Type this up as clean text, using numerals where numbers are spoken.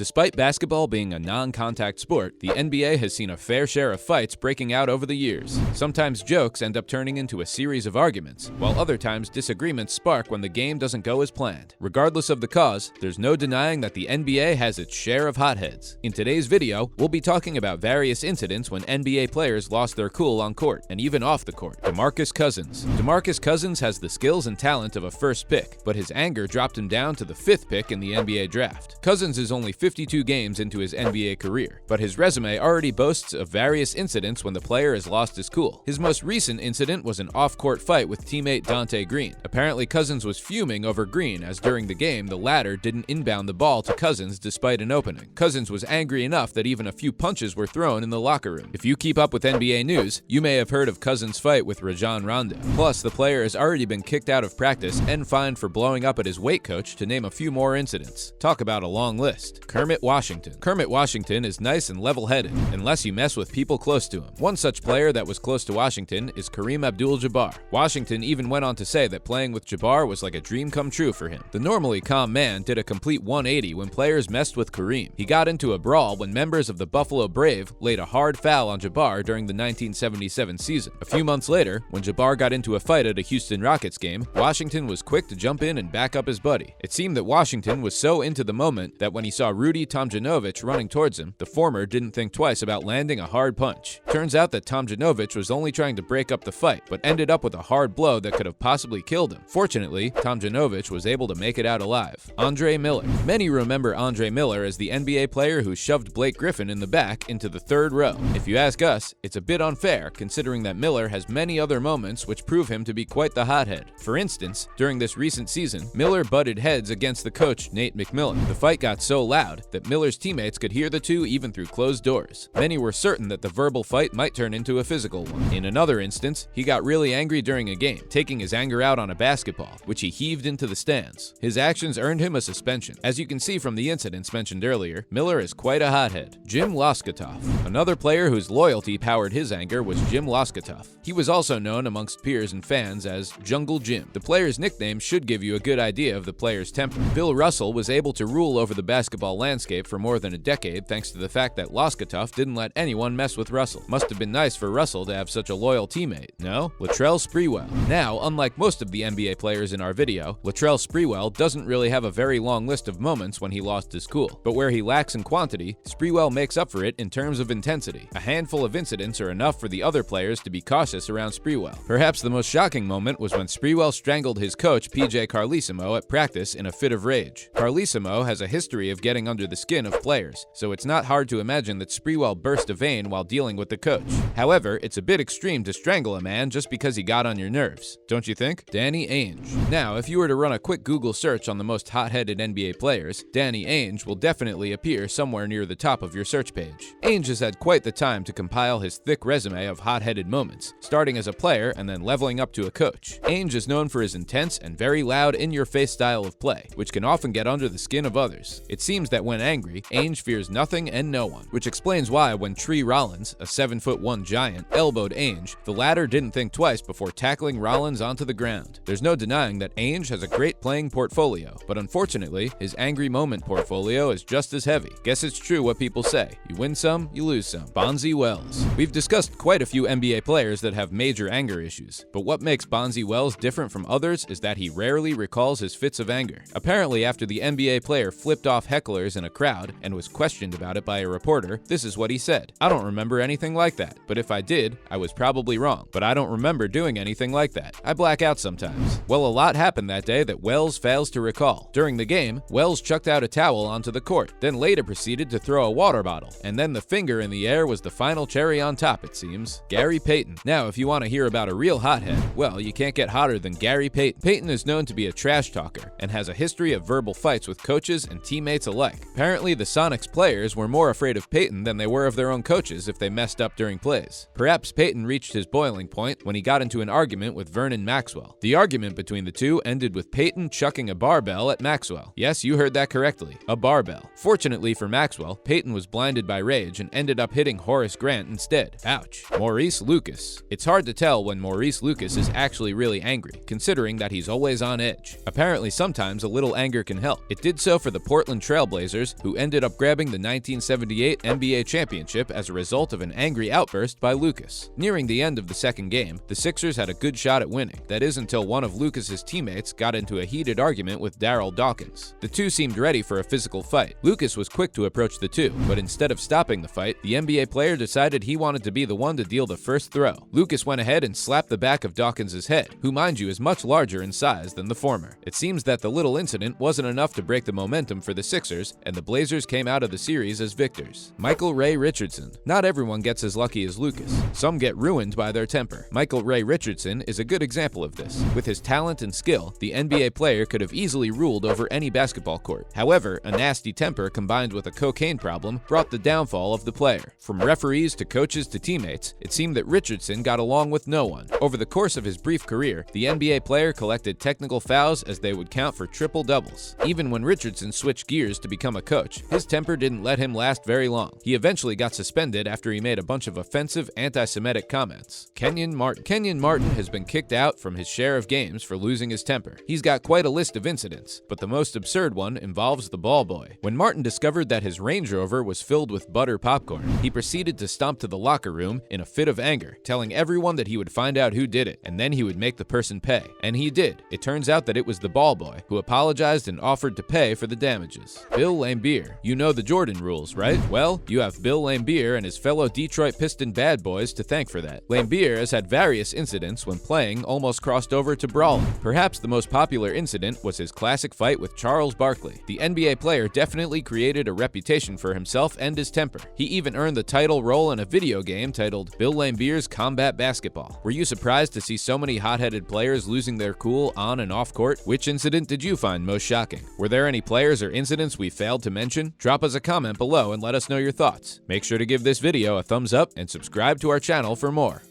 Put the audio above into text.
Despite basketball being a non-contact sport, the NBA has seen a fair share of fights breaking out over the years. Sometimes jokes end up turning into a series of arguments, while other times disagreements spark when the game doesn't go as planned. Regardless of the cause, there's no denying that the NBA has its share of hotheads. In today's video, we'll be talking about various incidents when NBA players lost their cool on court, and even off the court. Demarcus Cousins. Demarcus Cousins has the skills and talent of a first pick, but his anger dropped him down to the 5th pick in the NBA draft. Cousins is only 52 games into his NBA career, but his resume already boasts of various incidents when the player has lost his cool. His most recent incident was an off-court fight with teammate Dante Green. Apparently, Cousins was fuming over Green as during the game the latter didn't inbound the ball to Cousins despite an opening. Cousins was angry enough that even a few punches were thrown in the locker room. If you keep up with NBA news, you may have heard of Cousins' fight with Rajon Rondo. Plus, the player has already been kicked out of practice and fined for blowing up at his weight coach, to name a few more incidents. Talk about a long list. Kermit Washington. Kermit Washington is nice and level-headed, unless you mess with people close to him. One such player that was close to Washington is Kareem Abdul-Jabbar. Washington even went on to say that playing with Jabbar was like a dream come true for him. The normally calm man did a complete 180 when players messed with Kareem. He got into a brawl when members of the Buffalo Brave laid a hard foul on Jabbar during the 1977 season. A few months later, when Jabbar got into a fight at a Houston Rockets game, Washington was quick to jump in and back up his buddy. It seemed that Washington was so into the moment that when he saw Rudy Tomjanovich running towards him, the former didn't think twice about landing a hard punch. Turns out that Tomjanovich was only trying to break up the fight, but ended up with a hard blow that could have possibly killed him. Fortunately, Tomjanovich was able to make it out alive. Andre Miller. Many remember Andre Miller as the NBA player who shoved Blake Griffin in the back into the 3rd row. If you ask us, it's a bit unfair considering that Miller has many other moments which prove him to be quite the hothead. For instance, during this recent season, Miller butted heads against the coach Nate McMillan. The fight got so loud that Miller's teammates could hear the two even through closed doors. Many were certain that the verbal fight might turn into a physical one. In another instance, he got really angry during a game, taking his anger out on a basketball, which he heaved into the stands. His actions earned him a suspension. As you can see from the incidents mentioned earlier, Miller is quite a hothead. Jim Loskatoff. Another player whose loyalty powered his anger was Jim Loskatoff. He was also known amongst peers and fans as Jungle Jim. The player's nickname should give you a good idea of the player's temper. Bill Russell was able to rule over the basketball landscape for more than a decade thanks to the fact that Loskatoff didn't let anyone mess with Russell. Must have been nice for Russell to have such a loyal teammate, no? Latrell Sprewell. Now, unlike most of the NBA players in our video, Latrell Sprewell doesn't really have a very long list of moments when he lost his cool. But where he lacks in quantity, Sprewell makes up for it in terms of intensity. A handful of incidents are enough for the other players to be cautious around Sprewell. Perhaps the most shocking moment was when Sprewell strangled his coach PJ Carlesimo at practice in a fit of rage. Carlesimo has a history of getting under the skin of players, so it's not hard to imagine that Sprewell burst a vein while dealing with the coach. However, it's a bit extreme to strangle a man just because he got on your nerves, don't you think? Danny Ainge. Now, if you were to run a quick Google search on the most hot-headed NBA players, Danny Ainge will definitely appear somewhere near the top of your search page. Ainge has had quite the time to compile his thick resume of hot-headed moments, starting as a player and then leveling up to a coach. Ainge is known for his intense and very loud in-your-face style of play, which can often get under the skin of others. It seems that when angry, Ainge fears nothing and no one, which explains why when Tree Rollins, a 7'1" giant, elbowed Ainge, the latter didn't think twice before tackling Rollins onto the ground. There's no denying that Ainge has a great playing portfolio, but unfortunately, his angry moment portfolio is just as heavy. Guess it's true what people say. You win some, you lose some. Bonzi Wells. We've discussed quite a few NBA players that have major anger issues, but what makes Bonzi Wells different from others is that he rarely recalls his fits of anger. Apparently, after the NBA player flipped off hecklers in a crowd and was questioned about it by a reporter, this is what he said. "I don't remember anything like that, but if I did, I was probably wrong, but I don't remember doing anything like that. I black out sometimes." Well, a lot happened that day that Wells fails to recall. During the game, Wells chucked out a towel onto the court, then later proceeded to throw a water bottle, and then the finger in the air was the final cherry on top, it seems. Gary Payton. Now, if you want to hear about a real hothead, well, you can't get hotter than Gary Payton. Payton is known to be a trash talker and has a history of verbal fights with coaches and teammates alike. Apparently, the Sonics players were more afraid of Payton than they were of their own coaches if they messed up during plays. Perhaps Payton reached his boiling point when he got into an argument with Vernon Maxwell. The argument between the two ended with Payton chucking a barbell at Maxwell. Yes, you heard that correctly, a barbell. Fortunately for Maxwell, Payton was blinded by rage and ended up hitting Horace Grant instead. Ouch. Maurice Lucas. It's hard to tell when Maurice Lucas is actually really angry, considering that he's always on edge. Apparently, sometimes a little anger can help. It did so for the Portland Trail Trailblazers Blazers, who ended up grabbing the 1978 NBA championship as a result of an angry outburst by Lucas. Nearing the end of the second game, the Sixers had a good shot at winning. That is until one of Lucas's teammates got into a heated argument with Darryl Dawkins. The two seemed ready for a physical fight. Lucas was quick to approach the two, but instead of stopping the fight, the NBA player decided he wanted to be the one to deal the first throw. Lucas went ahead and slapped the back of Dawkins' head, who mind you is much larger in size than the former. It seems that the little incident wasn't enough to break the momentum for the Sixers, and the Blazers came out of the series as victors. Michael Ray Richardson. Not everyone gets as lucky as Lucas. Some get ruined by their temper. Michael Ray Richardson is a good example of this. With his talent and skill, the NBA player could have easily ruled over any basketball court. However, a nasty temper combined with a cocaine problem brought the downfall of the player. From referees to coaches to teammates, it seemed that Richardson got along with no one. Over the course of his brief career, the NBA player collected technical fouls as they would count for triple doubles. Even when Richardson switched gears to become a coach, his temper didn't let him last very long. He eventually got suspended after he made a bunch of offensive anti-Semitic comments. Kenyon Martin has been kicked out from his share of games for losing his temper. He's got quite a list of incidents, but the most absurd one involves the ball boy. When Martin discovered that his Range Rover was filled with butter popcorn, he proceeded to stomp to the locker room in a fit of anger, telling everyone that he would find out who did it, and then he would make the person pay. And he did. It turns out that it was the ball boy, who apologized and offered to pay for the damages. Bill Laimbeer. You know the Jordan rules, right? Well, you have Bill Laimbeer and his fellow Detroit Piston bad boys to thank for that. Laimbeer has had various incidents when playing almost crossed over to brawling. Perhaps the most popular incident was his classic fight with Charles Barkley. The NBA player definitely created a reputation for himself and his temper. He even earned the title role in a video game titled Bill Laimbeer's Combat Basketball. Were you surprised to see so many hot-headed players losing their cool on and off court? Which incident did you find most shocking? Were there any players or incidents we failed to mention? Drop us a comment below and let us know your thoughts. Make sure to give this video a thumbs up and subscribe to our channel for more.